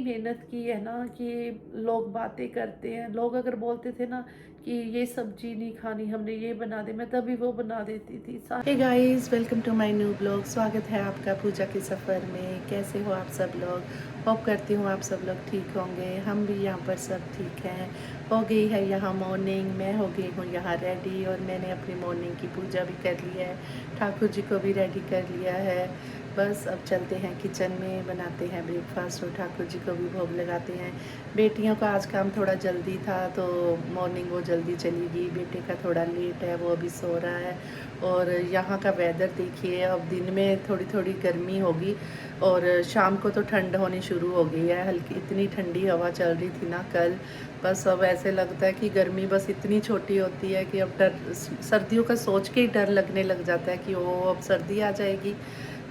मेहनत की है ना कि लोग बातें करते हैं। लोग अगर बोलते थे ना कि ये सब्जी नहीं खानी, हमने ये बना दे, मैं तभी वो बना देती थी। Hey guys, welcome to my new blog. स्वागत है आपका पूजा के सफ़र में। कैसे हो आप सब लोग? होप करती हूँ आप सब लोग ठीक होंगे। हम भी यहाँ पर सब ठीक हैं। हो गई है यहाँ मॉर्निंग, मैं हो गई हूँ यहाँ रेडी और मैंने अपनी मॉर्निंग की पूजा भी कर ली है। ठाकुर जी को भी रेडी कर लिया है। बस अब चलते हैं किचन में, बनाते हैं ब्रेकफास्ट और ठाकुर जी को भी भोग लगाते हैं। बेटियों का आज काम थोड़ा जल्दी था तो मॉर्निंग वो जल्दी चली गई। बेटे का थोड़ा लेट है, वो अभी सो रहा है। और यहाँ का वेदर देखिए, अब दिन में थोड़ी थोड़ी गर्मी होगी और शाम को तो ठंड होनी शुरू हो गई है। हल्की इतनी ठंडी हवा चल रही थी ना कल। बस अब ऐसे लगता है कि गर्मी बस इतनी छोटी होती है कि अब डर, सर्दियों का सोच के ही डर लगने लग जाता है कि ओ अब सर्दी आ जाएगी।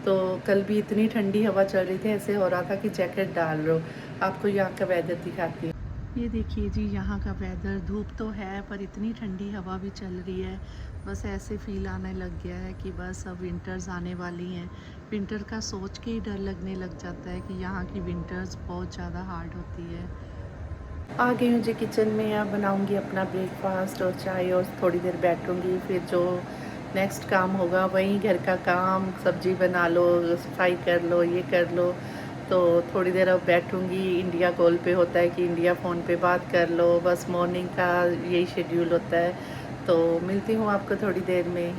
तो कल भी इतनी ठंडी हवा चल रही थी, ऐसे हो रहा था कि जैकेट डाल लो। आपको यहाँ का वेदर दिखाती हूँ। ये देखिए जी, यहाँ का वेदर, धूप तो है पर इतनी ठंडी हवा भी चल रही है। बस ऐसे फील आने लग गया है कि बस अब विंटर्स आने वाली हैं। विंटर का सोच के ही डर लगने लग जाता है कि यहाँ की विंटर्स बहुत ज़्यादा हार्ड होती है। आ गई हूँ जी किचन में। अब बनाऊँगी अपना ब्रेकफास्ट और चाय और थोड़ी देर बैठूँगी। फिर जो नेक्स्ट काम होगा वही घर का काम, सब्जी बना लो, सफाई कर लो, ये कर लो। तो थोड़ी देर अब बैठूँगी। इंडिया कॉल पे होता है कि इंडिया फ़ोन पे बात कर लो। बस मॉर्निंग का यही शेड्यूल होता है। तो मिलती हूँ आपको थोड़ी देर में।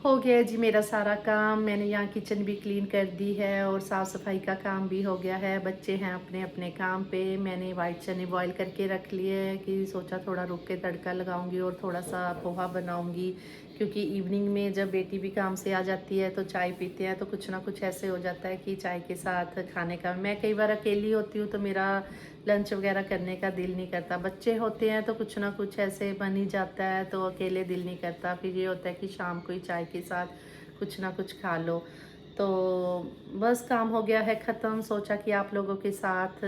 हो गया है जी मेरा सारा काम। मैंने यहाँ किचन भी क्लीन कर दी है और साफ़ सफाई का काम भी हो गया है। बच्चे हैं अपने अपने काम पे। मैंने वाइट चने बॉईल करके रख लिए हैं कि सोचा थोड़ा रुक के तड़का लगाऊंगी और थोड़ा सा पोहा बनाऊंगी, क्योंकि इवनिंग में जब बेटी भी काम से आ जाती है तो चाय पीते हैं तो कुछ ना कुछ ऐसे हो जाता है कि चाय के साथ खाने का। मैं कई बार अकेली होती हूँ तो मेरा लंच वगैरह करने का दिल नहीं करता। बच्चे होते हैं तो कुछ ना कुछ ऐसे बन ही जाता है तो अकेले दिल नहीं करता। फिर ये होता है कि शाम को ही चाय के साथ कुछ ना कुछ खा लो। तो बस काम हो गया है ख़त्म। सोचा कि आप लोगों के साथ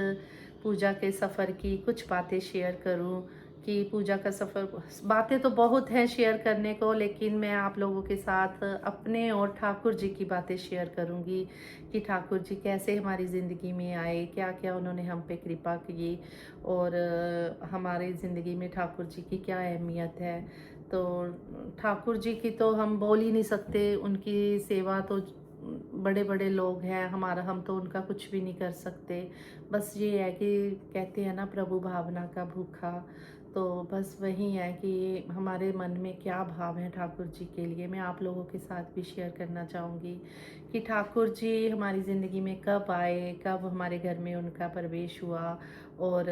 पूजा के सफ़र की कुछ बातें शेयर करूं कि पूजा का सफ़र, बातें तो बहुत हैं शेयर करने को, लेकिन मैं आप लोगों के साथ अपने और ठाकुर जी की बातें शेयर करूंगी कि ठाकुर जी कैसे हमारी ज़िंदगी में आए, क्या क्या उन्होंने हम पे कृपा की और हमारी ज़िंदगी में ठाकुर जी की क्या अहमियत है। तो ठाकुर जी की तो हम बोल ही नहीं सकते। उनकी सेवा तो बड़े बड़े लोग हैं, हमारा हम तो उनका कुछ भी नहीं कर सकते। बस ये है कि कहते हैं ना, प्रभु भावना का भूखा। तो बस वही है कि हमारे मन में क्या भाव है ठाकुर जी के लिए, मैं आप लोगों के साथ भी शेयर करना चाहूँगी कि ठाकुर जी हमारी ज़िंदगी में कब आए, कब हमारे घर में उनका प्रवेश हुआ और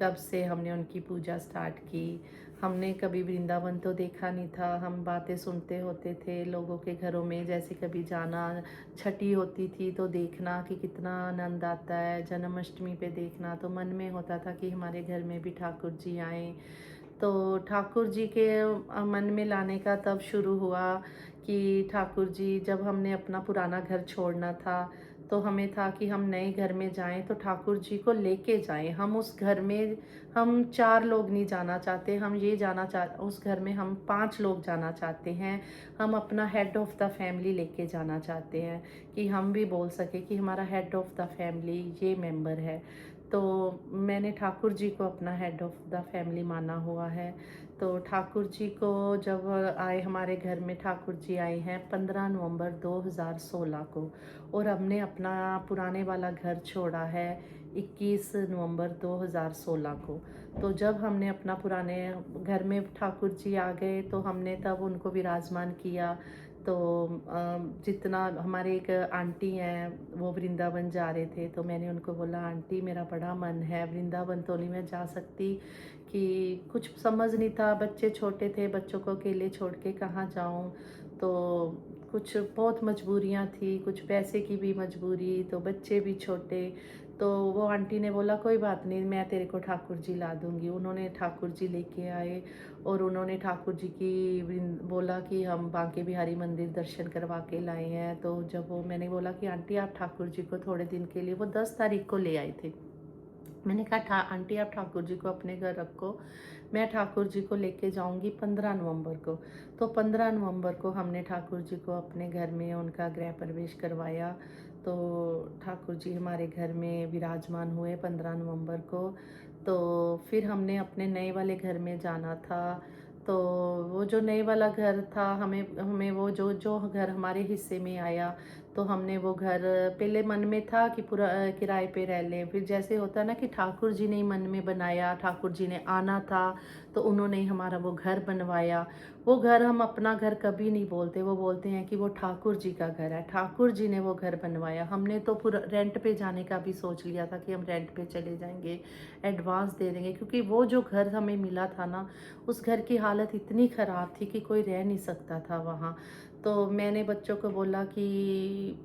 कब से हमने उनकी पूजा स्टार्ट की। हमने कभी वृंदावन तो देखा नहीं था। हम बातें सुनते होते थे लोगों के घरों में, जैसे कभी जाना, छठी होती थी तो देखना कि कितना आनंद आता है। जन्माष्टमी पे देखना तो मन में होता था कि हमारे घर में भी ठाकुर जी आएँ। तो ठाकुर जी के मन में लाने का तब शुरू हुआ कि ठाकुर जी, जब हमने अपना पुराना घर छोड़ना था तो हमें था कि हम नए घर में जाएं तो ठाकुर जी को लेके जाएं। हम उस घर में, हम 4 लोग नहीं जाना चाहते, हम ये जाना चाह उस घर में हम 5 लोग जाना चाहते हैं। हम अपना हेड ऑफ़ द फैमिली लेके जाना चाहते हैं कि हम भी बोल सकें कि हमारा हेड ऑफ़ द फैमिली ये मेंबर है। तो मैंने ठाकुर जी को अपना हेड ऑफ़ द फैमिली माना हुआ है। तो ठाकुर जी को जब आए हमारे घर में, ठाकुर जी आए हैं 15 नवंबर 2016 को और हमने अपना पुराने वाला घर छोड़ा है 21 नवंबर 2016 को। तो जब हमने अपना पुराने घर में ठाकुर जी आ गए तो हमने तब उनको विराजमान किया। तो जितना हमारे एक आंटी हैं वो वृंदावन जा रहे थे तो मैंने उनको बोला, आंटी मेरा बड़ा मन है, वृंदावन तो नहीं मैं जा सकती, कि कुछ समझ नहीं था, बच्चे छोटे थे, बच्चों को अकेले छोड़ के कहाँ जाऊँ। तो कुछ बहुत मजबूरियाँ थी, कुछ पैसे की भी मजबूरी, तो बच्चे भी छोटे। तो वो आंटी ने बोला कोई बात नहीं, मैं तेरे को ठाकुर जी ला दूँगी। उन्होंने ठाकुर जी लेके आए और उन्होंने ठाकुर जी की बोला कि हम बांके बिहारी मंदिर दर्शन करवा के लाए हैं। तो जब वो, मैंने बोला कि आंटी आप ठाकुर जी को थोड़े दिन के लिए, वो 10 तारीख को ले आए थे। मैंने कहा आंटी आप ठाकुर जी को अपने घर रखो, मैं ठाकुर जी को लेके जाऊंगी 15 नवंबर को। तो 15 नवंबर को हमने ठाकुर जी को अपने घर में उनका गृह प्रवेश करवाया। तो ठाकुर जी हमारे घर में विराजमान हुए 15 नवंबर को। तो फिर हमने अपने नए वाले घर में जाना था। तो वो जो नए वाला घर था, हमें हमें वो जो जो घर हमारे हिस्से में आया, तो हमने वो घर पहले मन में था कि पूरा किराए पे रह लें। फिर जैसे होता है ना कि ठाकुर जी ने ही मन में बनाया, ठाकुर जी ने आना था, तो उन्होंने ही हमारा वो घर बनवाया। वो घर हम अपना घर कभी नहीं बोलते, वो बोलते हैं कि वो ठाकुर जी का घर है, ठाकुर जी ने वो घर बनवाया। हमने तो पूरा रेंट पे जाने का भी सोच लिया था कि हम रेंट पे चले जाएंगे, एडवांस दे देंगे, क्योंकि वो जो घर हमें मिला था ना, उस घर की हालत इतनी ख़राब थी कि कोई रह नहीं सकता था वहाँ। तो मैंने बच्चों को बोला कि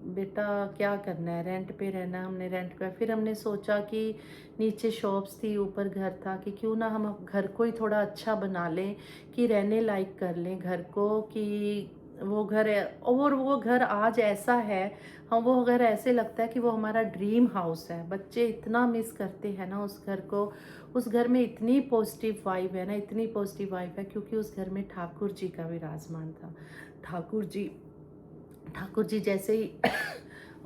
बेटा क्या करना है, रेंट पे रहना है। हमने रेंट पे, फिर हमने सोचा कि नीचे शॉप्स थी, ऊपर घर था, कि क्यों ना हम घर को ही थोड़ा अच्छा बना लें, कि रहने लायक कर लें घर को, कि वो घर है। और वो घर आज ऐसा है, हम वो घर ऐसे लगता है कि वो हमारा ड्रीम हाउस है। बच्चे इतना मिस करते हैं ना उस घर को। उस घर में इतनी पॉजिटिव वाइब है ना, इतनी पॉजिटिव वाइब है, क्योंकि उस घर में ठाकुर जी का विराजमान था। ठाकुर जी ठाकुर जी जैसे ही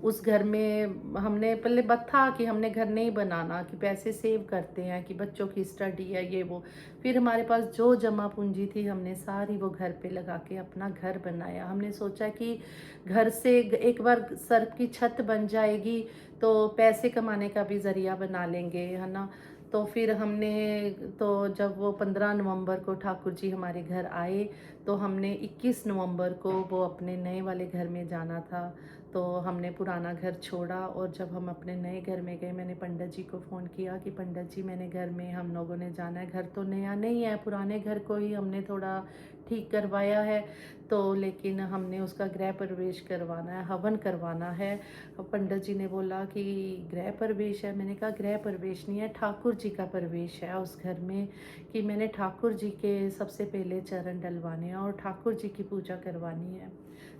उस घर में, हमने पहले बत था कि हमने घर नहीं बनाना, कि पैसे सेव करते हैं, कि बच्चों की स्टडी है ये वो। फिर हमारे पास जो जमा पूंजी थी, हमने सारी वो घर पे लगा के अपना घर बनाया। हमने सोचा कि घर से एक बार सर की छत बन जाएगी तो पैसे कमाने का भी ज़रिया बना लेंगे, है ना। तो फिर हमने, तो जब वो 15 नवंबर को ठाकुर जी हमारे घर आए, तो हमने 21 नवंबर को वो अपने नए वाले घर में जाना था। तो हमने पुराना घर छोड़ा, और जब हम अपने नए घर में गए, मैंने पंडित जी को फ़ोन किया कि पंडित जी, मैंने घर में हम लोगों ने जाना है। घर तो नया नहीं है, पुराने घर को ही हमने थोड़ा ठीक करवाया है, तो लेकिन हमने उसका गृह प्रवेश करवाना है, हवन करवाना है। पंडित जी ने बोला कि गृह प्रवेश है। मैंने कहा गृह प्रवेश नहीं है, ठाकुर जी का प्रवेश है उस घर में, कि मैंने ठाकुर जी के सबसे पहले चरण डलवाने हैं और ठाकुर जी की पूजा करवानी है।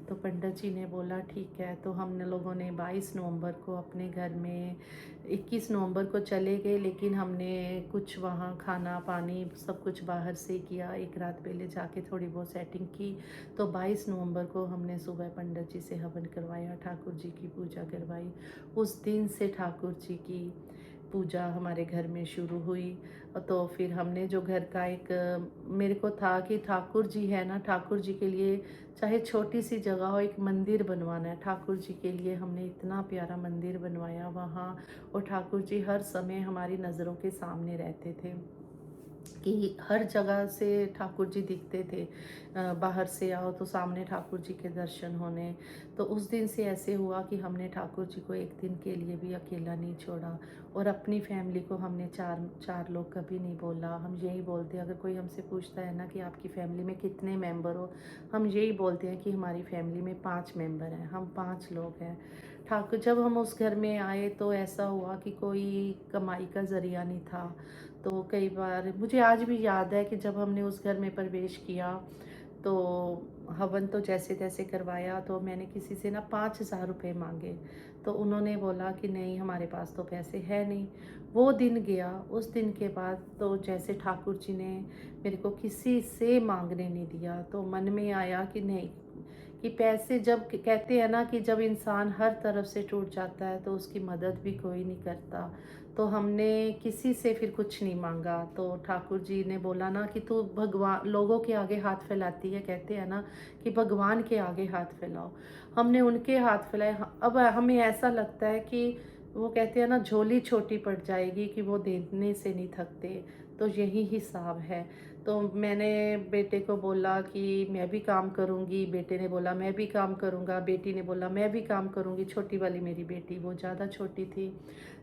तो पंडित जी ने बोला ठीक है। तो हम लोगों ने 22 नवंबर को अपने घर में, 21 नवंबर को चले गए, लेकिन हमने कुछ वहाँ खाना पानी सब कुछ बाहर से किया, एक रात पहले जाके थोड़ी बहुत सेटिंग की। तो 22 नवंबर को हमने सुबह पंडित जी से हवन करवाया, ठाकुर जी की पूजा करवाई। उस दिन से ठाकुर जी की पूजा हमारे घर में शुरू हुई। तो फिर हमने जो घर का एक, मेरे को था कि ठाकुर जी है ना, ठाकुर जी के लिए चाहे छोटी सी जगह हो, एक मंदिर बनवाना है ठाकुर जी के लिए। हमने इतना प्यारा मंदिर बनवाया वहाँ, और ठाकुर जी हर समय हमारी नज़रों के सामने रहते थे, कि हर जगह से ठाकुर जी दिखते थे। बाहर से आओ तो सामने ठाकुर जी के दर्शन होने। तो उस दिन से ऐसे हुआ कि हमने ठाकुर जी को एक दिन के लिए भी अकेला नहीं छोड़ा, और अपनी फैमिली को हमने चार लोग कभी नहीं बोला। हम यही बोलते हैं, अगर कोई हमसे पूछता है ना कि आपकी फैमिली में कितने मेंबर हो, हम यही बोलते हैं कि हमारी फैमिली में 5 मेंबर हैं, हम 5 लोग हैं। ठाकुर, जब हम उस घर में आए तो ऐसा हुआ कि कोई कमाई का ज़रिया नहीं था। तो कई बार मुझे आज भी याद है कि जब हमने उस घर में प्रवेश किया, तो हवन तो जैसे तैसे करवाया, तो मैंने किसी से ना 5,000 रुपये मांगे। तो उन्होंने बोला कि नहीं, हमारे पास तो पैसे है नहीं। वो दिन गया, उस दिन के बाद तो जैसे ठाकुर जी ने मेरे को किसी से मांगने नहीं दिया। तो मन में आया कि नहीं, कि पैसे, जब कहते हैं ना कि जब इंसान हर तरफ से टूट जाता है तो उसकी मदद भी कोई नहीं करता। तो हमने किसी से फिर कुछ नहीं मांगा। तो ठाकुर जी ने बोला ना कि तू भगवान, लोगों के आगे हाथ फैलाती है, कहते हैं ना कि भगवान के आगे हाथ फैलाओ। हमने उनके हाथ फैलाए। अब हमें ऐसा लगता है कि वो कहते हैं ना, झोली छोटी पड़ जाएगी, कि वो देने से नहीं थकते। तो यही हिसाब है। तो मैंने बेटे को बोला कि मैं भी काम करूँगी, बेटे ने बोला मैं भी काम करूँगा, बेटी ने बोला मैं भी काम करूँगी। छोटी वाली मेरी बेटी, वो ज़्यादा छोटी थी,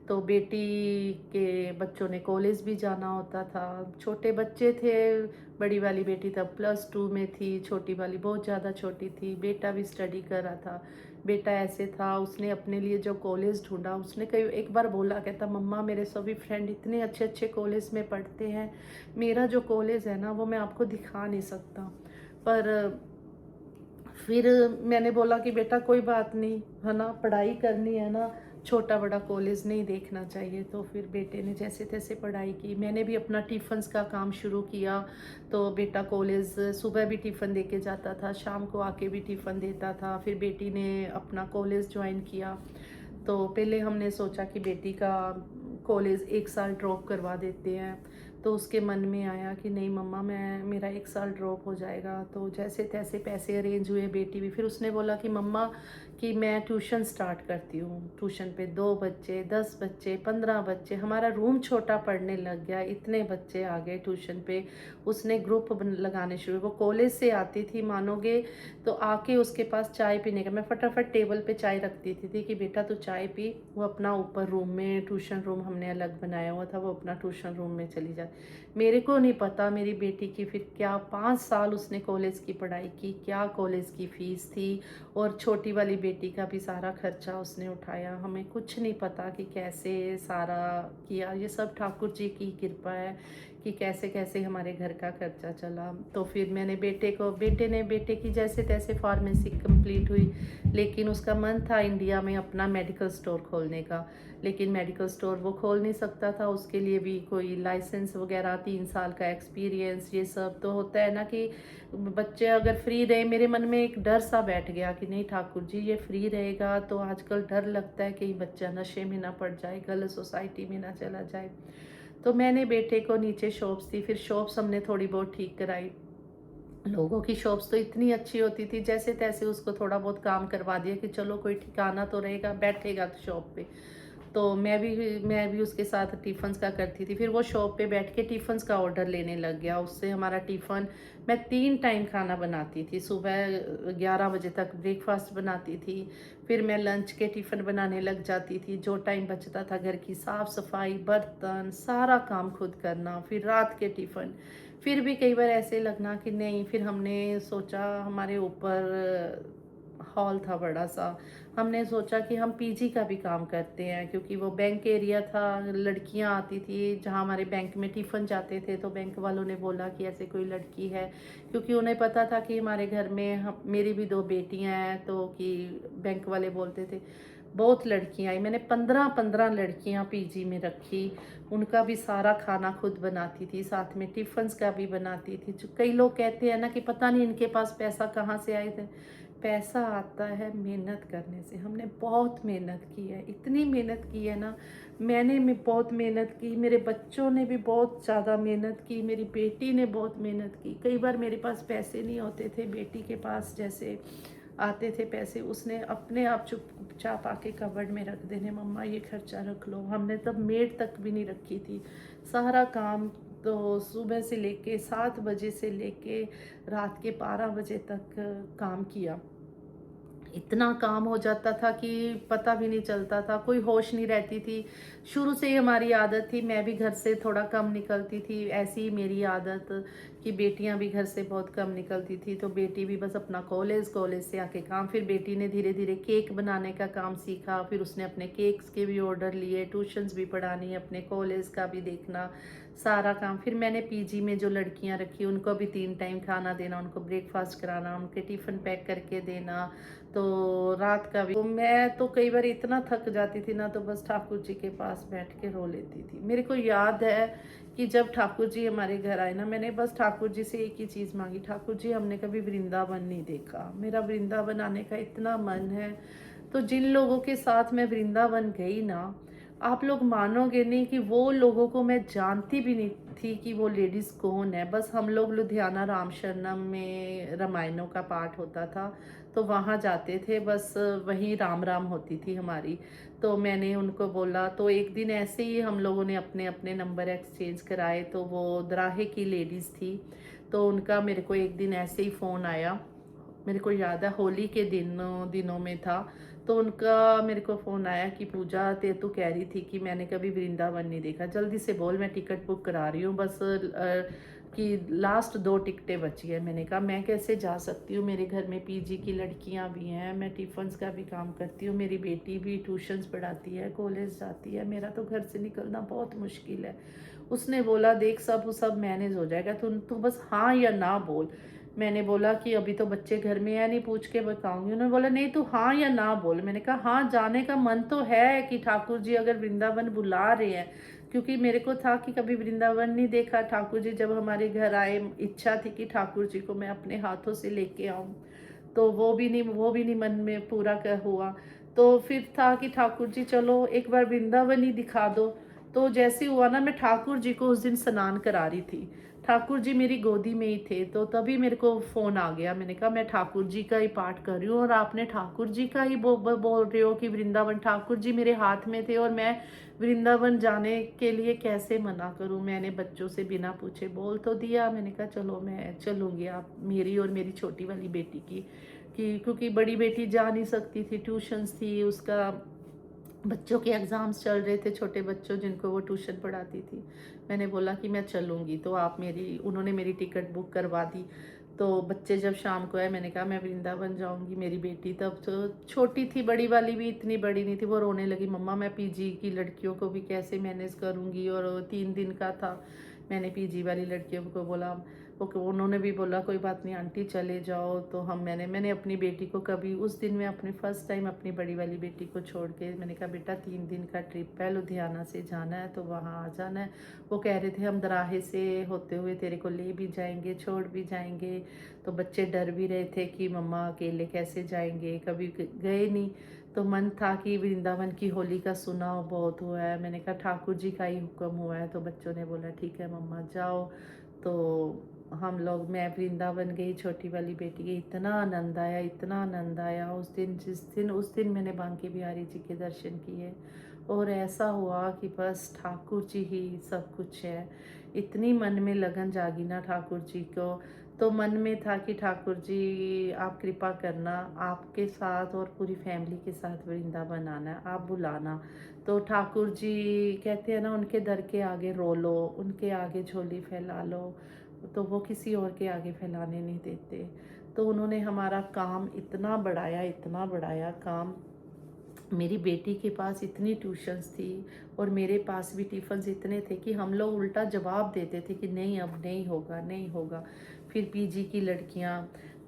तो बेटी के बच्चों ने कॉलेज भी जाना होता था, छोटे बच्चे थे। बड़ी वाली बेटी तब +2 में थी, छोटी वाली बहुत ज़्यादा छोटी थी। बेटा भी स्टडी कर रहा था। बेटा ऐसे था, उसने अपने लिए जो कॉलेज ढूंढा, उसने कई एक बार बोला, कहता मम्मा मेरे सभी फ्रेंड इतने अच्छे अच्छे कॉलेज में पढ़ते हैं, मेरा जो कॉलेज है ना वो मैं आपको दिखा नहीं सकता। पर फिर मैंने बोला कि बेटा कोई बात नहीं, है ना, पढ़ाई करनी है ना, छोटा बड़ा कॉलेज नहीं देखना चाहिए। तो फिर बेटे ने जैसे तैसे पढ़ाई की, मैंने भी अपना टिफ़न्स का काम शुरू किया। तो बेटा कॉलेज सुबह भी टिफ़िन दे के जाता था, शाम को आके भी टिफ़िन देता था। फिर बेटी ने अपना कॉलेज ज्वाइन किया। तो पहले हमने सोचा कि बेटी का कॉलेज 1 साल ड्रॉप करवा देते हैं। तो उसके मन में आया कि नहीं मम्मा, मैं मेरा 1 साल ड्रॉप हो जाएगा। तो जैसे तैसे पैसे अरेंज हुए, बेटी भी। फिर उसने बोला कि मम्मा कि मैं ट्यूशन स्टार्ट करती हूँ। ट्यूशन पे 2 बच्चे, 10 बच्चे, 15 बच्चे, हमारा रूम छोटा पड़ने लग गया, इतने बच्चे आ गए ट्यूशन पे। उसने ग्रुप लगाने शुरू। वो कॉलेज से आती थी, मानोगे, तो आके उसके पास चाय पीने का, मैं फटाफट टेबल पे चाय रख देती थी कि बेटा तू चाय पी। वो अपना ऊपर रूम में, ट्यूशन रूम हमने अलग बनाया हुआ था, वो अपना ट्यूशन रूम में चली जाती। मेरे को नहीं पता मेरी बेटी की फिर क्या 5 साल उसने कॉलेज की पढ़ाई की, क्या कॉलेज की फ़ीस थी, और छोटी वाली बेटी का भी सारा खर्चा उसने उठाया। हमें कुछ नहीं पता कि कैसे सारा किया। ये सब ठाकुर जी की कृपा है कि कैसे कैसे हमारे घर का खर्चा चला। तो फिर मैंने बेटे की जैसे तैसे फार्मेसी कंप्लीट हुई, लेकिन उसका मन था इंडिया में अपना मेडिकल स्टोर खोलने का। लेकिन मेडिकल स्टोर वो खोल नहीं सकता था, उसके लिए भी कोई लाइसेंस वगैरह, 3 साल का एक्सपीरियंस, ये सब तो होता है ना कि बच्चे अगर फ्री रहे। मेरे मन में एक डर सा बैठ गया कि नहीं ठाकुर जी, ये फ्री रहेगा तो आजकल डर लगता है कि बच्चा नशे में ना पड़ जाए, गलत सोसाइटी में ना चला जाए। तो मैंने बेटे को नीचे शॉप्स थी, फिर शॉप्स हमने थोड़ी बहुत ठीक कराई। लोगों की शॉप्स तो इतनी अच्छी होती थी, जैसे तैसे उसको थोड़ा बहुत काम करवा दिया कि चलो कोई ठिकाना तो रहेगा, बैठेगा तो शॉप पे। तो मैं भी उसके साथ टिफ़िन्स का करती थी। फिर वो शॉप पे बैठ के टिफ़िन्स का ऑर्डर लेने लग गया। उससे हमारा टिफ़िन, मैं 3 टाइम खाना बनाती थी। सुबह 11 बजे तक ब्रेकफ़ास्ट बनाती थी, फिर मैं लंच के टिफ़िन बनाने लग जाती थी। जो टाइम बचता था घर की साफ़-सफ़ाई, बर्तन, सारा काम खुद करना, फिर रात के टिफ़िन। फिर भी कई बार ऐसे लगना कि नहीं, फिर हमने सोचा, हमारे ऊपर हॉल था बड़ा-सा, हमने सोचा कि हम पीजी का भी काम करते हैं, क्योंकि वो बैंक एरिया था, लड़कियां आती थी जहां हमारे बैंक में टिफ़िन जाते थे। तो बैंक वालों ने बोला कि ऐसे कोई लड़की है, क्योंकि उन्हें पता था कि हमारे घर में मेरी भी 2 बेटियां हैं, तो कि बैंक वाले बोलते थे। बहुत लड़कियां आई, मैंने 15-15 लड़कियां पीजी में रखी। उनका भी सारा खाना खुद बनाती थी, साथ में टिफ़िन्स का भी बनाती थी। जो कई लोग कहते हैं ना कि पता नहीं इनके पास पैसा कहाँ से आए थे। पैसा आता है मेहनत करने से। हमने बहुत मेहनत की है, इतनी मेहनत की है ना। मैंने भी बहुत मेहनत की, मेरे बच्चों ने भी बहुत ज़्यादा मेहनत की, मेरी बेटी ने बहुत मेहनत की। कई बार मेरे पास पैसे नहीं होते थे, बेटी के पास जैसे आते थे पैसे, उसने अपने आप चुपचाप आके कबर्ड में रख देने, मम्मा ये खर्चा रख लो। हमने तब मेड तक भी नहीं रखी थी। सारा काम तो सुबह से लेके 7 बजे से लेके रात के 12 बजे तक काम किया। इतना काम हो जाता था कि पता भी नहीं चलता था, कोई होश नहीं रहती थी। शुरू से ही हमारी आदत थी, मैं भी घर से थोड़ा कम निकलती थी, ऐसी ही मेरी आदत कि बेटियां भी घर से बहुत कम निकलती थी। तो बेटी भी बस अपना कॉलेज, कॉलेज से आके काम। फिर बेटी ने धीरे धीरे केक बनाने का काम सीखा, फिर उसने अपने केक्स के भी ऑर्डर लिए, ट्यूशन्स भी पढ़ानी, अपने कॉलेज का भी देखना, सारा काम। फिर मैंने पीजी में जो लड़कियां रखी, उनको भी 3 टाइम खाना देना, उनको ब्रेकफास्ट कराना, उनके टिफ़िन पैक करके देना। तो रात का भी, तो मैं तो कई बार इतना थक जाती थी ना, तो बस ठाकुर जी के पास बैठ के रो लेती थी। मेरे को याद है कि जब ठाकुर जी हमारे घर आए ना, मैंने बस ठाकुर जी से एक ही चीज़ मांगी, ठाकुर जी हमने कभी वृंदावन नहीं देखा, मेरा वृंदावन आने का इतना मन है। तो जिन लोगों के साथ मैं वृंदावन गई ना, आप लोग मानोगे नहीं कि वो लोगों को मैं जानती भी नहीं थी कि वो लेडीज़ कौन है। बस हम लोग लुधियाना राम शरणम में रामायणों का पाठ होता था, तो वहाँ जाते थे, बस वहीं राम राम होती थी हमारी। तो मैंने उनको बोला, तो एक दिन ऐसे ही हम लोगों ने अपने अपने नंबर एक्सचेंज कराए। तो वो दराहे की लेडीज़ थी, तो उनका मेरे को एक दिन ऐसे ही फ़ोन आया। मेरे को याद है होली के दिनों में था। तो उनका मेरे को फ़ोन आया कि पूजा, ते तू कह रही थी कि मैंने कभी वृंदावन नहीं देखा, जल्दी से बोल, मैं टिकट बुक करा रही हूँ, बस कि लास्ट 2 टिकटें बची है। मैंने कहा मैं कैसे जा सकती हूँ, मेरे घर में पीजी की लड़कियाँ भी हैं, मैं टिफ़िन्स का भी काम करती हूँ, मेरी बेटी भी ट्यूशन्स पढ़ाती है, कॉलेज जाती है, मेरा तो घर से निकलना बहुत मुश्किल है। उसने बोला देख, सब सब मैनेज हो जाएगा, तू बस हाँ या ना बोल। मैंने बोला कि अभी तो बच्चे घर में है, नहीं, पूछ के बताऊंगी। उन्होंने बोला नहीं, तू हाँ या ना बोल। मैंने कहा हाँ, जाने का मन तो है कि ठाकुर जी अगर वृंदावन बुला रहे हैं, क्योंकि मेरे को था कि कभी वृंदावन नहीं देखा। ठाकुर जी जब हमारे घर आए, इच्छा थी कि ठाकुर जी को मैं अपने हाथों से लेके आऊं, तो वो भी नहीं मन में पूरा कर हुआ। तो फिर था कि ठाकुर जी चलो एक बार वृंदावन ही दिखा दो। तो जैसे हुआ ना, मैं ठाकुर जी को उस दिन स्नान करा रही थी। ठाकुर जी मेरी गोदी में ही थे, तो तभी मेरे को फ़ोन आ गया। मैंने कहा मैं ठाकुर जी का ही पाठ कर रही हूँ और आपने ठाकुर जी का ही बोल रहे हो कि वृंदावन। ठाकुर जी मेरे हाथ में थे और मैं वृंदावन जाने के लिए कैसे मना करूँ। मैंने बच्चों से बिना पूछे बोल तो दिया। मैंने कहा चलो मैं चलूँगी, आप मेरी और मेरी छोटी वाली बेटी की, कि क्योंकि बड़ी बेटी जा नहीं सकती थी, ट्यूशन्स थी उसका, बच्चों के एग्ज़ाम्स चल रहे थे, छोटे बच्चों जिनको वो ट्यूशन पढ़ाती थी। मैंने बोला कि मैं चलूँगी, तो आप मेरी, उन्होंने मेरी टिकट बुक करवा दी। तो बच्चे जब शाम को आए, मैंने कहा मैं वृंदावन जाऊँगी। मेरी बेटी तब तो छोटी थी, बड़ी वाली भी इतनी बड़ी नहीं थी। वो रोने लगी, मम्मा मैं पीजी की लड़कियों को भी कैसे मैनेज करूँगी, और 3 दिन का था। मैंने पीजी वाली लड़कियों को बोला, ओके, उन्होंने भी बोला कोई बात नहीं आंटी चले जाओ। तो मैंने अपनी बेटी को कभी, उस दिन मैं अपनी फर्स्ट टाइम अपनी बड़ी वाली बेटी को छोड़ के, मैंने कहा बेटा 3 दिन का ट्रिप है, लुधियाना से जाना है तो वहाँ आ जाना है। वो कह रहे थे हम दराहे से होते हुए तेरे को ले भी जाएंगे, छोड़ भी जाएंगे। तो बच्चे डर भी रहे थे कि मम्मा अकेले कैसे जाएंगे, कभी गए नहीं। तो मन था कि वृंदावन की होली का सुना बहुत हुआ है। मैंने कहा ठाकुर जी का ही हुक्म हुआ है। तो बच्चों ने बोला ठीक है मम्मा जाओ। तो हम लोग, मैं वृंदावन गई, छोटी वाली बेटी गई। इतना आनंद आया, इतना आनंद आया उस दिन। उस दिन मैंने बांके बिहारी जी के दर्शन किए और ऐसा हुआ कि बस ठाकुर जी ही सब कुछ है। इतनी मन में लगन जागी ना ठाकुर जी को। तो मन में था कि ठाकुर जी आप कृपा करना, आपके साथ और पूरी फैमिली के साथ वृंदावन आना है, आप बुलाना। तो ठाकुर जी कहते हैं ना, उनके दर के आगे रो लो, उनके आगे झोली फैला लो, तो वो किसी और के आगे फैलाने नहीं देते। तो उन्होंने हमारा काम इतना बढ़ाया, इतना बढ़ाया काम। मेरी बेटी के पास इतनी ट्यूशन्स थी और मेरे पास भी टिफ़न्स इतने थे कि हम लोग उल्टा जवाब देते थे कि नहीं अब नहीं होगा, नहीं होगा। फिर पीजी की लड़कियां।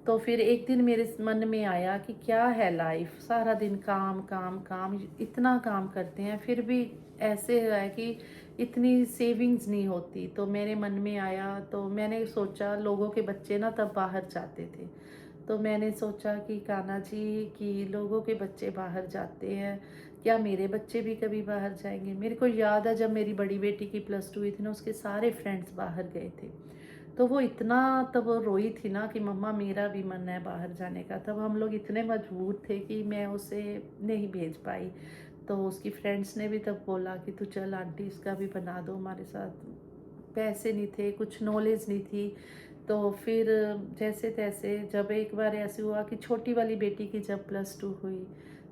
तो फिर एक दिन मेरे मन में आया कि क्या है लाइफ, सारा दिन काम काम काम, इतना काम करते हैं फिर भी ऐसे है कि इतनी सेविंग्स नहीं होती। तो मेरे मन में आया, तो मैंने सोचा, लोगों के बच्चे ना तब बाहर जाते थे। तो मैंने सोचा कि कान्हा जी, कि लोगों के बच्चे बाहर जाते हैं, क्या मेरे बच्चे भी कभी बाहर जाएंगे। मेरे को याद है जब मेरी बड़ी बेटी की +2 हुई थी ना, उसके सारे फ्रेंड्स बाहर गए थे। तो वो इतना, तब वो रोई थी ना कि मम्मा मेरा भी मन है बाहर जाने का। तब हम लोग इतने मजबूर थे कि मैं उसे नहीं भेज पाई। तो उसकी फ्रेंड्स ने भी तब बोला कि तू चल आंटी इसका भी बना दो हमारे साथ। पैसे नहीं थे, कुछ नॉलेज नहीं थी। तो फिर जैसे तैसे, जब एक बार ऐसे हुआ कि छोटी वाली बेटी की जब +2 हुई,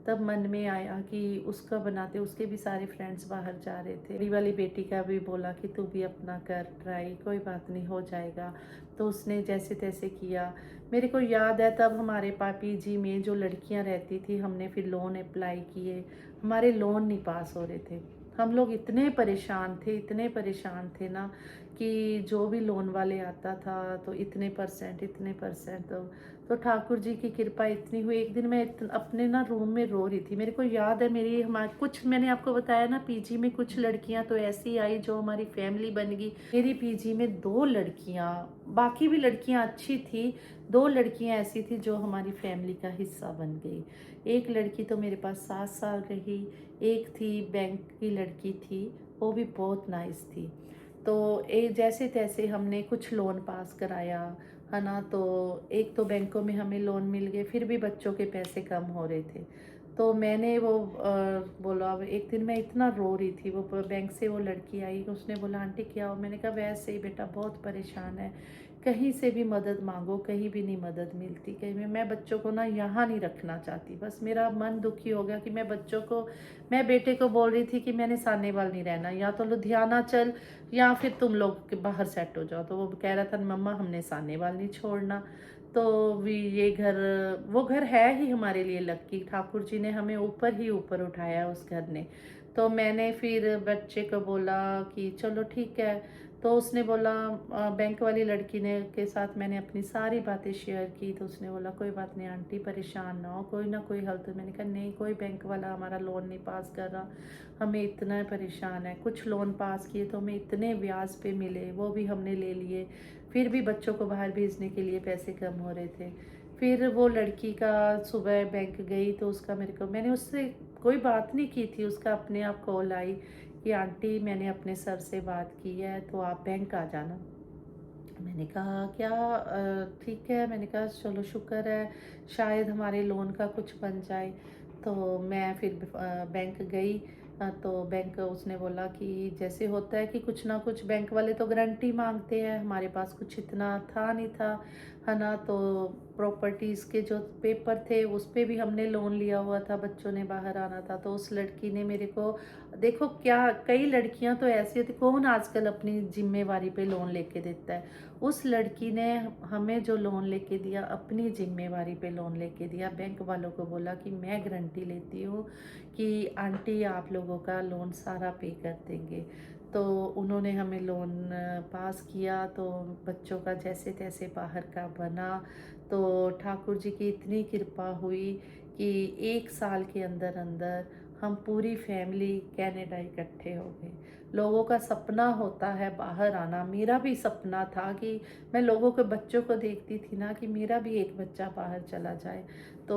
तब मन में आया कि उसका बनाते। उसके भी सारे फ्रेंड्स बाहर जा रहे थे। बड़ी वाली बेटी का भी बोला कि तू भी अपना कर ट्राई, कोई बात नहीं हो जाएगा। तो उसने जैसे तैसे किया। मेरे को याद है तब हमारे पापी जी में जो लड़कियां रहती थी, हमने फिर लोन अप्लाई किए, हमारे लोन नहीं पास हो रहे थे। हम लोग इतने परेशान थे, इतने परेशान थे ना, कि जो भी लोन वाले आता था तो इतने परसेंट, इतने परसेंट। तो ठाकुर जी की कृपा इतनी हुई। एक दिन मैं अपने ना रूम में रो रही थी। मेरे को याद है मेरी, हमारे कुछ, मैंने आपको बताया ना पीजी में कुछ लड़कियां तो ऐसी आई जो हमारी फैमिली बन गई। मेरी पीजी में 2 लड़कियां, बाकी भी लड़कियां अच्छी थी, 2 लड़कियां ऐसी थी जो हमारी फैमिली का हिस्सा बन गई। एक लड़की तो मेरे पास 7 साल रही, एक थी बैंक की लड़की थी, वो भी बहुत नाइस थी। तो जैसे तैसे हमने कुछ लोन पास कराया, है ना। तो एक तो बैंकों में हमें लोन मिल गए, फिर भी बच्चों के पैसे कम हो रहे थे। तो मैंने वो बोला, अब एक दिन मैं इतना रो रही थी, वो बैंक से वो लड़की आई, उसने बोला आंटी क्या हो। मैंने कहा वैसे ही बेटा बहुत परेशान है, कहीं से भी मदद मांगो, कहीं भी नहीं मदद मिलती। कहीं मैं बच्चों को ना यहाँ नहीं रखना चाहती। बस मेरा मन दुखी हो गया कि मैं बच्चों को, मैं बेटे को बोल रही थी कि मैंने सानेवाल नहीं रहना, या तो लुधियाना चल या फिर तुम लोग बाहर सेट हो जाओ। तो वो कह रहा था मम्मा हमने सानेवाल नहीं छोड़ना। तो भी ये घर, वो घर है ही हमारे लिए लक्की, ठाकुर जी ने हमें ऊपर ही ऊपर उठाया उस घर ने। तो मैंने फिर बच्चे को बोला कि चलो ठीक है। तो उसने बोला, बैंक वाली लड़की ने के साथ मैंने अपनी सारी बातें शेयर की। तो उसने बोला कोई बात नहीं आंटी परेशान ना हो, कोई ना कोई हल। तो मैंने कहा नहीं, कोई बैंक वाला हमारा लोन नहीं पास कर रहा, हमें इतना परेशान है। कुछ लोन पास किए तो हमें इतने ब्याज पे मिले, वो भी हमने ले लिए, फिर भी बच्चों को बाहर भेजने के लिए पैसे कम हो रहे थे। फिर वो लड़की का सुबह बैंक गई तो उसका मैंने उससे कोई बात नहीं की थी, उसका अपने आप कॉल आई कि आंटी मैंने अपने सर से बात की है तो आप बैंक आ जाना। मैंने कहा क्या ठीक है, मैंने कहा चलो शुक्र है शायद हमारे लोन का कुछ बन जाए। तो मैं फिर बैंक गई। तो बैंक उसने बोला कि जैसे होता है कि कुछ ना कुछ बैंक वाले तो गारंटी मांगते हैं, हमारे पास कुछ इतना था नहीं था, है ना। तो प्रॉपर्टीज़ के जो पेपर थे उस पे भी हमने लोन लिया हुआ था, बच्चों ने बाहर आना था। तो उस लड़की ने मेरे को, देखो क्या कई लड़कियां तो ऐसी होती, कौन आजकल अपनी जिम्मेवारी पे लोन लेके देता है। उस लड़की ने हमें जो लोन लेके दिया अपनी जिम्मेवारी पे लोन लेके दिया। बैंक वालों को बोला कि मैं गारंटी लेती हूँ कि आंटी आप लोगों का लोन सारा पे कर देंगे। तो उन्होंने हमें लोन पास किया, तो बच्चों का जैसे तैसे बाहर का बना। तो ठाकुर जी की इतनी कृपा हुई कि 1 साल के अंदर अंदर हम पूरी फैमिली कनाडा इकट्ठे हो गए। लोगों का सपना होता है बाहर आना, मेरा भी सपना था कि मैं लोगों के बच्चों को देखती थी ना कि मेरा भी एक बच्चा बाहर चला जाए। तो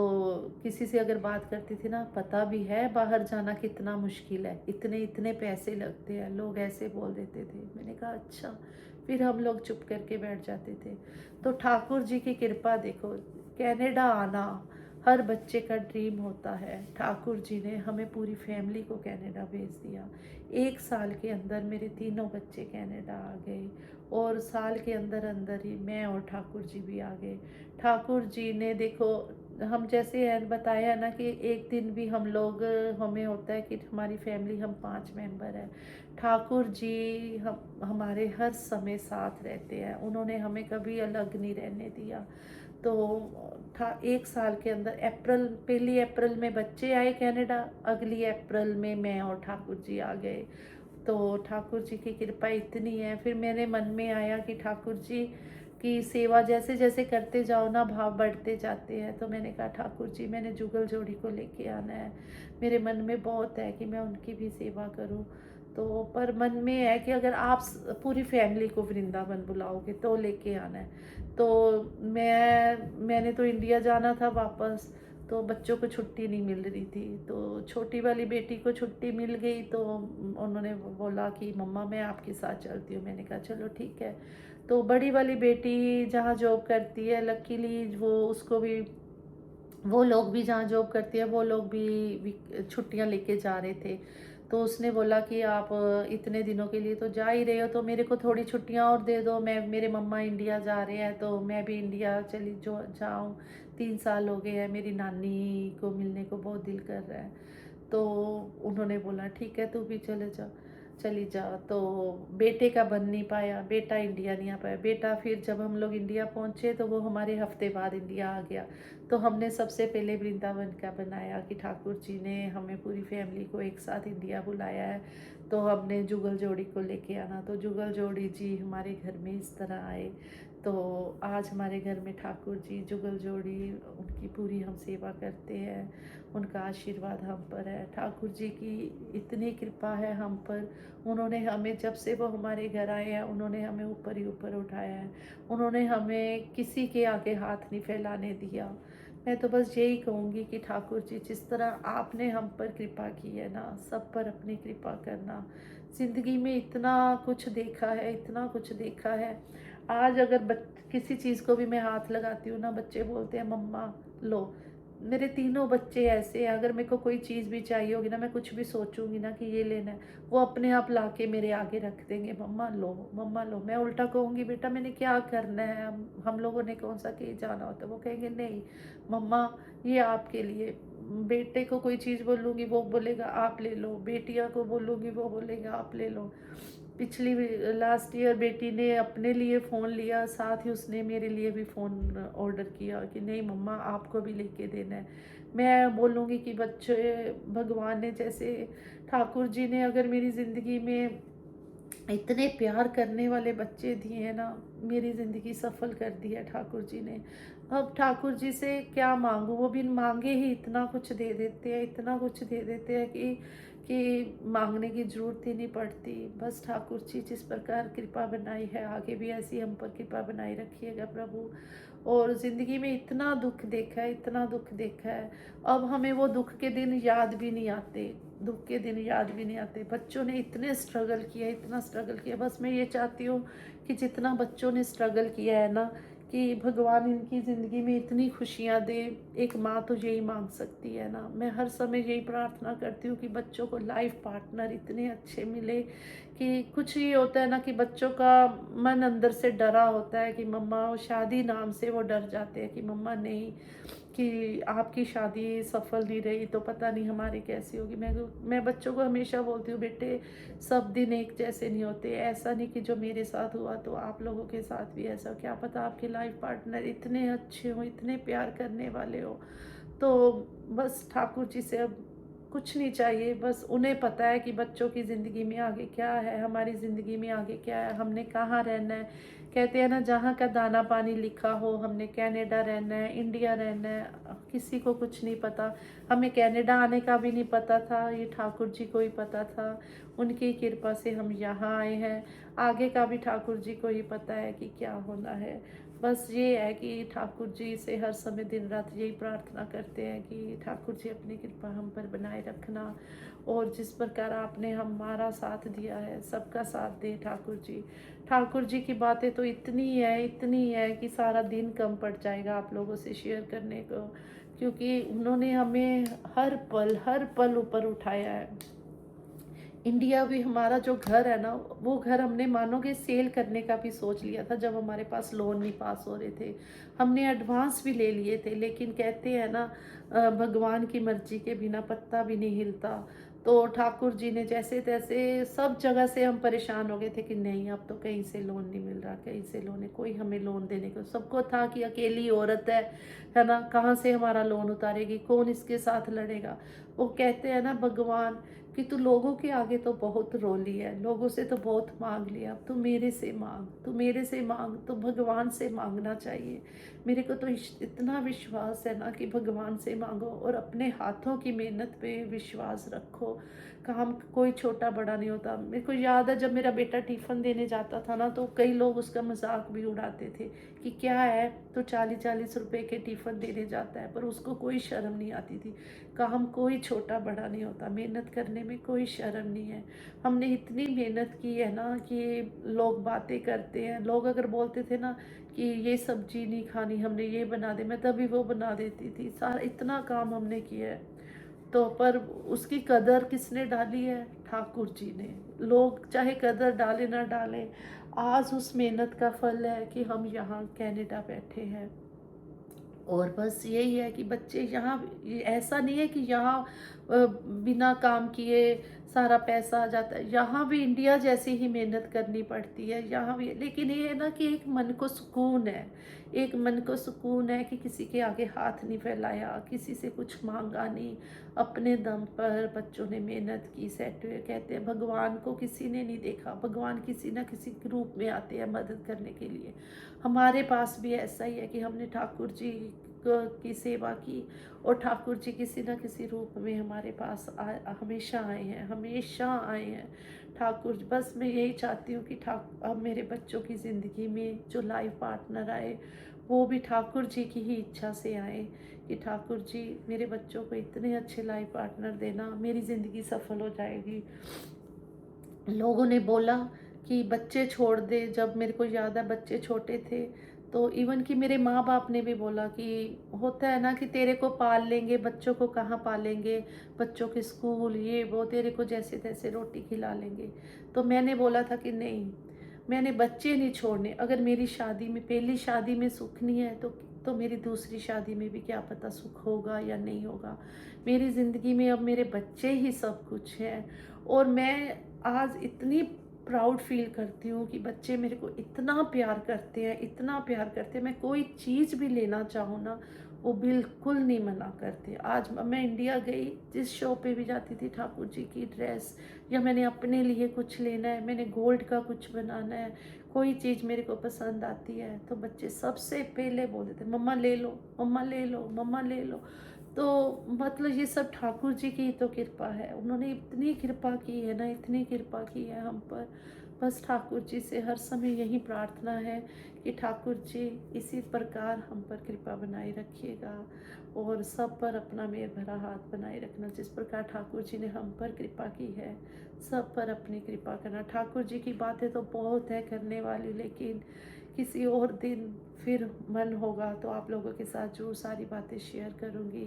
किसी से अगर बात करती थी ना, पता भी है बाहर जाना कितना मुश्किल है, इतने इतने पैसे लगते हैं, लोग ऐसे बोल देते थे। मैंने कहा अच्छा, फिर हम लोग चुप करके बैठ जाते थे। तो ठाकुर जी की कृपा देखो, कनाडा आना हर बच्चे का ड्रीम होता है। ठाकुर जी ने हमें पूरी फैमिली को कनाडा भेज दिया। 1 साल के अंदर मेरे तीनों बच्चे कनाडा आ गए, और साल के अंदर अंदर ही मैं और ठाकुर जी भी आ गए। ठाकुर जी ने देखो, हम जैसे है बताया ना कि एक दिन भी हम लोग, हमें होता है कि हमारी फैमिली हम 5 मेंबर हैं। ठाकुर जी हम हमारे हर समय साथ रहते हैं, उन्होंने हमें कभी अलग नहीं रहने दिया। तो था 1 साल के अंदर पहली अप्रैल में बच्चे आए कनाडा, अगली अप्रैल में मैं और ठाकुर जी आ गए। तो ठाकुर जी की कृपा इतनी है। फिर मेरे मन में आया कि ठाकुर जी की सेवा जैसे जैसे करते जाओ ना, भाव बढ़ते जाते हैं। तो मैंने कहा ठाकुर जी मैंने जुगल जोड़ी को लेके आना है, मेरे मन में बहुत है कि मैं उनकी भी सेवा करूं। तो पर मन में है कि अगर आप पूरी फैमिली को वृंदावन बुलाओगे तो लेके आना है। तो मैंने तो इंडिया जाना था वापस, तो बच्चों को छुट्टी नहीं मिल रही थी। तो छोटी वाली बेटी को छुट्टी मिल गई, तो उन्होंने बोला कि मम्मा मैं आपके साथ चलती हूँ। मैंने कहा चलो ठीक है। तो बड़ी वाली बेटी जहाँ जॉब करती है, लकीली वो उसको भी, वो लोग भी जहाँ जॉब करती है वो लोग भी छुट्टियाँ लेके जा रहे थे। तो उसने बोला कि आप इतने दिनों के लिए तो जा ही रहे हो, तो मेरे को थोड़ी छुट्टियाँ और दे दो, मैं मेरे मम्मा इंडिया जा रहे हैं तो मैं भी इंडिया चली जो जाऊँ। 3 साल हो गए हैं, मेरी नानी को मिलने को बहुत दिल कर रहा है। तो उन्होंने बोला ठीक है तू भी चली जा। तो बेटे का बन नहीं पाया, बेटा इंडिया नहीं आ पाया। बेटा फिर जब हम लोग इंडिया पहुंचे तो वो हमारे हफ्ते बाद इंडिया आ गया। तो हमने सबसे पहले वृंदावन का बनाया कि ठाकुर जी ने हमें पूरी फैमिली को एक साथ इंडिया बुलाया है, तो हमने जुगल जोड़ी को लेके आना। तो जुगल जोड़ी जी हमारे घर में इस तरह आए। तो आज हमारे घर में ठाकुर जी जुगल जोड़ी, उनकी पूरी हम सेवा करते हैं, उनका आशीर्वाद हम पर है। ठाकुर जी की इतनी कृपा है हम पर, उन्होंने हमें जब से वो हमारे घर आए हैं उन्होंने हमें ऊपर ही ऊपर उठाया है। उन्होंने हमें किसी के आगे हाथ नहीं फैलाने दिया। मैं तो बस यही कहूँगी कि ठाकुर जी जिस तरह आपने हम पर कृपा की है ना, सब पर अपनी कृपा करना। ज़िंदगी में इतना कुछ देखा है, इतना कुछ देखा है। आज अगर किसी चीज़ को भी मैं हाथ लगाती हूँ ना, बच्चे बोलते हैं मम्मा लो। मेरे तीनों बच्चे ऐसे हैं, अगर मेरे को कोई चीज़ भी चाहिए होगी ना, मैं कुछ भी सोचूंगी ना कि ये लेना है, वो अपने आप लाके मेरे आगे रख देंगे, मम्मा लो मम्मा लो। मैं उल्टा कहूँगी बेटा मैंने क्या करना है, हम लोगों ने कौन सा कहीं जाना होता है, वो कहेंगे नहीं मम्मा ये आपके लिए। बेटे को कोई चीज़ बोलूँगी वो बोलेगा आप ले लो, बेटिया को बोलूँगी वो बोलेगा आप ले लो। पिछली लास्ट ईयर बेटी ने अपने लिए फ़ोन लिया, साथ ही उसने मेरे लिए भी फ़ोन ऑर्डर किया कि नहीं मम्मा आपको भी लेके देना है। मैं बोलूँगी कि बच्चे, भगवान ने जैसे ठाकुर जी ने अगर मेरी ज़िंदगी में इतने प्यार करने वाले बच्चे दिए हैं ना, मेरी ज़िंदगी सफल कर दी है ठाकुर जी ने। अब ठाकुर जी से क्या मांगूँ, वो भी मांगे ही इतना कुछ दे देते हैं, इतना कुछ दे देते हैं कि मांगने की ज़रूरत ही नहीं पड़ती। बस ठाकुर जी जिस प्रकार कृपा बनाई है, आगे भी ऐसी हम पर कृपा बनाई रखिएगा प्रभु। और ज़िंदगी में इतना दुख देखा है, इतना दुख देखा है, अब हमें वो दुख के दिन याद भी नहीं आते, दुख के दिन याद भी नहीं आते। बच्चों ने इतने स्ट्रगल किया, इतना स्ट्रगल किया। बस मैं ये चाहती हूँ कि जितना बच्चों ने स्ट्रगल किया है ना, कि भगवान इनकी ज़िंदगी में इतनी खुशियाँ दे। एक माँ तो यही मांग सकती है ना। मैं हर समय यही प्रार्थना करती हूँ कि बच्चों को लाइफ पार्टनर इतने अच्छे मिले, कि कुछ ये होता है ना कि बच्चों का मन अंदर से डरा होता है कि मम्मा, वो शादी नाम से वो डर जाते हैं कि मम्मा नहीं, कि आपकी शादी सफल नहीं रही तो पता नहीं हमारी कैसी होगी। मैं बच्चों को हमेशा बोलती हूँ, बेटे सब दिन एक जैसे नहीं होते। ऐसा नहीं कि जो मेरे साथ हुआ तो आप लोगों के साथ भी ऐसा हो। क्या पता आपके लाइफ पार्टनर इतने अच्छे हों, इतने प्यार करने वाले हो। तो बस ठाकुर जी से अब कुछ नहीं चाहिए। बस उन्हें पता है कि बच्चों की ज़िंदगी में आगे क्या है, हमारी ज़िंदगी में आगे क्या है, हमने कहाँ रहना है। कहते हैं ना, जहाँ का दाना पानी लिखा हो, हमने कनाडा रहना है, इंडिया रहना है, किसी को कुछ नहीं पता। हमें कनाडा आने का भी नहीं पता था, ये ठाकुर जी को ही पता था। उनकी कृपा से हम यहाँ आए हैं। आगे का भी ठाकुर जी को ही पता है कि क्या होना है। बस ये है कि ठाकुर जी से हर समय दिन रात यही प्रार्थना करते हैं कि ठाकुर जी अपनी कृपा हम पर बनाए रखना, और जिस प्रकार आपने हमारा साथ दिया है, सबका साथ दे ठाकुर जी। ठाकुर जी की बातें तो इतनी है कि सारा दिन कम पड़ जाएगा आप लोगों से शेयर करने को, क्योंकि उन्होंने हमें हर पल ऊपर उठाया है। इंडिया भी हमारा जो घर है ना, वो घर हमने मानोगे सेल करने का भी सोच लिया था जब हमारे पास लोन नहीं पास हो रहे थे। हमने एडवांस भी ले लिए थे, लेकिन कहते हैं ना, भगवान की मर्जी के बिना पत्ता भी नहीं हिलता। तो ठाकुर जी ने जैसे तैसे, सब जगह से हम परेशान हो गए थे कि नहीं, अब तो कहीं से लोन नहीं मिल रहा, कहीं से लोन है, कोई हमें लोन देने को। सबको था कि अकेली औरत है ना, कहाँ से हमारा लोन उतारेगी, कौन इसके साथ लड़ेगा। वो कहते हैं ना भगवान, कि तू लोगों के आगे तो बहुत रो ली है, लोगों से तो बहुत मांग लिया, अब तू मेरे से मांग, तू मेरे से मांग। तो भगवान से मांगना चाहिए। मेरे को तो इतना विश्वास है ना कि भगवान से मांगो और अपने हाथों की मेहनत पे विश्वास रखो। काम कोई छोटा बड़ा नहीं होता। मेरे को याद है जब मेरा बेटा टिफ़िन देने जाता था ना, तो कई लोग उसका मजाक भी उड़ाते थे कि क्या है, तो 40-40 रुपए के टिफ़िन देने जाता है। पर उसको कोई शर्म नहीं आती थी। काम कोई छोटा बड़ा नहीं होता, मेहनत करने में कोई शर्म नहीं है। हमने इतनी मेहनत की है ना कि लोग बातें करते हैं। लोग अगर बोलते थे ना कि ये सब्जी नहीं खानी, हमने ये बना दे, मैं तभी वो बना देती थी। सारा इतना काम हमने किया है। तो पर उसकी कदर किसने डाली है? ठाकुर जी ने। लोग चाहे कदर डाले ना डालें, आज उस मेहनत का फल है कि हम यहाँ कनाडा बैठे हैं। और बस यही है कि बच्चे यहाँ, ऐसा नहीं है कि यहाँ बिना काम किए सारा पैसा आ जाता है। यहाँ भी इंडिया जैसी ही मेहनत करनी पड़ती है, यहाँ भी। लेकिन ये है ना कि एक मन को सुकून है, एक मन को सुकून है कि किसी के आगे हाथ नहीं फैलाया, किसी से कुछ मांगा नहीं। अपने दम पर बच्चों ने मेहनत की, सेट हुए। कहते हैं भगवान को किसी ने नहीं देखा, भगवान किसी ना किसी रूप में आते हैं मदद करने के लिए। हमारे पास भी ऐसा ही है कि हमने ठाकुर जी की सेवा की, और ठाकुर जी किसी ना किसी रूप में हमारे पास हमेशा आए हैं, हमेशा आए हैं ठाकुर। बस मैं यही चाहती हूँ कि अब मेरे बच्चों की ज़िंदगी में जो लाइफ पार्टनर आए, वो भी ठाकुर जी की ही इच्छा से आए, कि ठाकुर जी मेरे बच्चों को इतने अच्छे लाइफ पार्टनर देना, मेरी ज़िंदगी सफल हो जाएगी। लोगों ने बोला कि बच्चे छोड़ दे, जब मेरे को याद है बच्चे छोटे थे, तो इवन कि मेरे माँ बाप ने भी बोला कि होता है ना कि तेरे को पाल लेंगे, बच्चों को कहाँ पालेंगे, बच्चों के स्कूल ये वो, तेरे को जैसे तैसे रोटी खिला लेंगे। तो मैंने बोला था कि नहीं, मैंने बच्चे नहीं छोड़ने। अगर मेरी शादी में, पहली शादी में सुख नहीं है, तो मेरी दूसरी शादी में भी क्या पता सुख होगा या नहीं होगा। मेरी ज़िंदगी में अब मेरे बच्चे ही सब कुछ हैं। और मैं आज इतनी प्राउड फील करती हूँ कि बच्चे मेरे को इतना प्यार करते हैं, इतना प्यार करते हैं। मैं कोई चीज़ भी लेना चाहूँ ना, वो बिल्कुल नहीं मना करते। आज मैं इंडिया गई, जिस शॉप पे भी जाती थी, ठाकुर जी की ड्रेस, या मैंने अपने लिए कुछ लेना है, मैंने गोल्ड का कुछ बनाना है, कोई चीज़ मेरे को पसंद आती है, तो बच्चे सबसे पहले बोलते थे, मम्मा ले लो, मम्मा ले लो, मम्मा ले लो। तो मतलब ये सब ठाकुर जी की ही तो कृपा है। उन्होंने इतनी कृपा की है ना, इतनी कृपा की है हम पर। बस ठाकुर जी से हर समय यही प्रार्थना है कि ठाकुर जी इसी प्रकार हम पर कृपा बनाए रखिएगा और सब पर अपना मेल भरा हाथ बनाए रखना। जिस प्रकार ठाकुर जी ने हम पर कृपा की है, सब पर अपनी कृपा करना। ठाकुर जी की बातें तो बहुत है करने वाली, लेकिन किसी और दिन फिर मन होगा तो आप लोगों के साथ ज़रूर सारी बातें शेयर करूँगी।